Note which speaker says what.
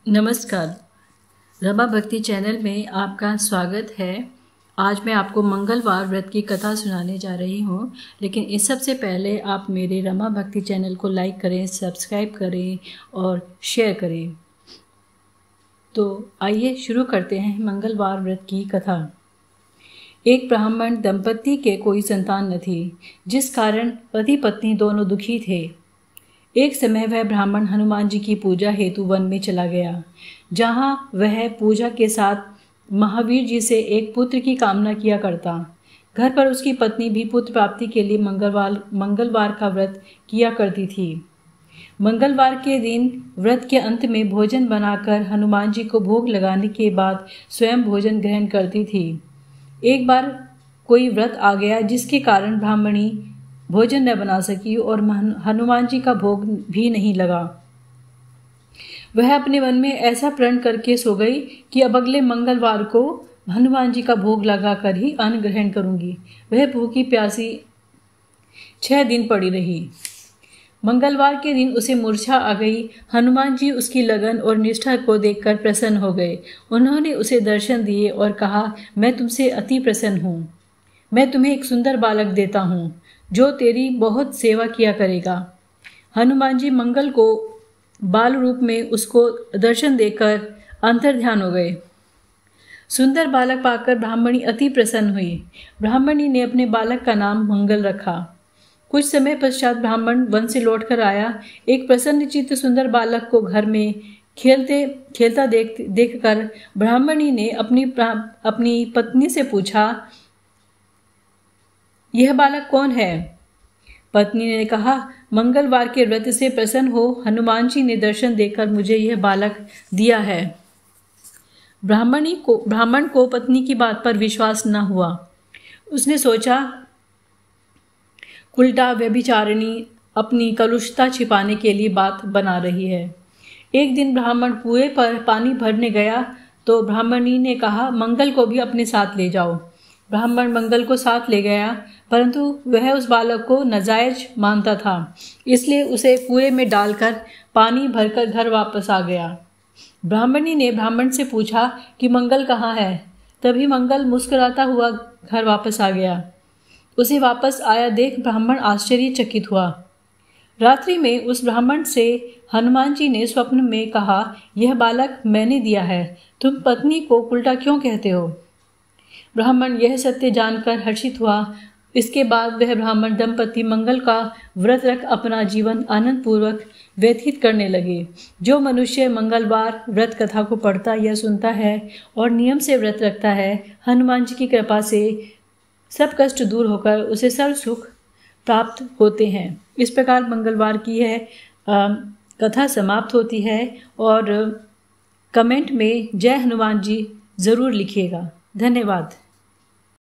Speaker 1: नमस्कार। रमा भक्ति चैनल में आपका स्वागत है। आज मैं आपको मंगलवार व्रत की कथा सुनाने जा रही हूँ, लेकिन इस सबसे पहले आप मेरे रमा भक्ति चैनल को लाइक करें, सब्सक्राइब करें और शेयर करें। तो आइए शुरू करते हैं मंगलवार व्रत की कथा। एक ब्राह्मण दंपति के कोई संतान न थी, जिस कारण पति पत्नी दोनों दुखी थे। एक समय वह ब्राह्मण हनुमान जी की पूजा हेतु वन में चला गया, जहाँ वह पूजा के साथ महावीर जी से एक पुत्र की कामना किया करता। घर पर उसकी पत्नी भी पुत्र प्राप्ति के लिए मंगलवार का व्रत किया करती थी। मंगलवार के दिन व्रत के अंत में भोजन बनाकर हनुमान जी को भोग लगाने के बाद स्वयं भोजन ग्रहण करती थी। एक बार कोई व्रत आ गया, जिसके कारण ब्राह्मणी भोजन न बना सकी और हनुमान जी का भोग भी नहीं लगा। वह अपने मन में ऐसा प्रण करके सो गई कि अब अगले मंगलवार को हनुमान जी का भोग लगाकर ही अन्न ग्रहण करूंगी। वह भूखी प्यासी 6 दिन पड़ी रही। मंगलवार के दिन उसे मूर्छा आ गई। हनुमान जी उसकी लगन और निष्ठा को देखकर प्रसन्न हो गए। उन्होंने उसे दर्शन दिए और कहा, मैं तुमसे अति प्रसन्न हूँ। मैं तुम्हें एक सुंदर बालक देता हूँ, जो तेरी बहुत सेवा किया करेगा। हनुमान जी मंगल को बाल रूप में उसको दर्शन देकर अंतर्ध्यान हो गए। सुंदर बालक पाकर ब्राह्मणी अति प्रसन्न हुई। ब्राह्मणी ने अपने बालक का नाम मंगल रखा। कुछ समय पश्चात ब्राह्मण वन से लौटकर आया। एक प्रसन्नचित्त सुंदर बालक को घर में खेलता देखकर ब्राह्मणी ने अपनी पत्नी से पूछा, यह बालक कौन है? पत्नी ने कहा, मंगलवार के व्रत से प्रसन्न हो हनुमान जी ने दर्शन देकर मुझे यह बालक दिया है। ब्राह्मण को पत्नी की बात पर विश्वास न हुआ। उसने सोचा, उल्टा व्यभिचारिणी अपनी कलुषता छिपाने के लिए बात बना रही है। एक दिन ब्राह्मण कुएं पर पानी भरने गया तो ब्राह्मणी ने कहा, मंगल को भी अपने साथ ले जाओ। ब्राह्मण मंगल को साथ ले गया, परंतु वह उस बालक को नाजायज मानता था, इसलिए उसे कुएं में डालकर पानी भरकर घर वापस आ गया। ब्राह्मणी ने ब्राह्मण से पूछा कि मंगल कहाँ है? तभी मंगल मुस्कुराता हुआ घर वापस आ गया। उसे वापस आया देख ब्राह्मण आश्चर्यचकित हुआ। रात्रि में उस ब्राह्मण से हनुमान जी ने स्वप्न में कहा, यह बालक मैंने दिया है, तुम पत्नी को उल्टा क्यों कहते हो? ब्राह्मण यह सत्य जानकर हर्षित हुआ। इसके बाद वह ब्राह्मण दंपति मंगल का व्रत रख अपना जीवन आनंद पूर्वक व्यतीत करने लगे। जो मनुष्य मंगलवार व्रत कथा को पढ़ता या सुनता है और नियम से व्रत रखता है, हनुमान जी की कृपा से सब कष्ट दूर होकर उसे सर्व सुख प्राप्त होते हैं। इस प्रकार मंगलवार की यह कथा समाप्त होती है और कमेंट में जय हनुमान जी ज़रूर लिखिएगा। धन्यवाद।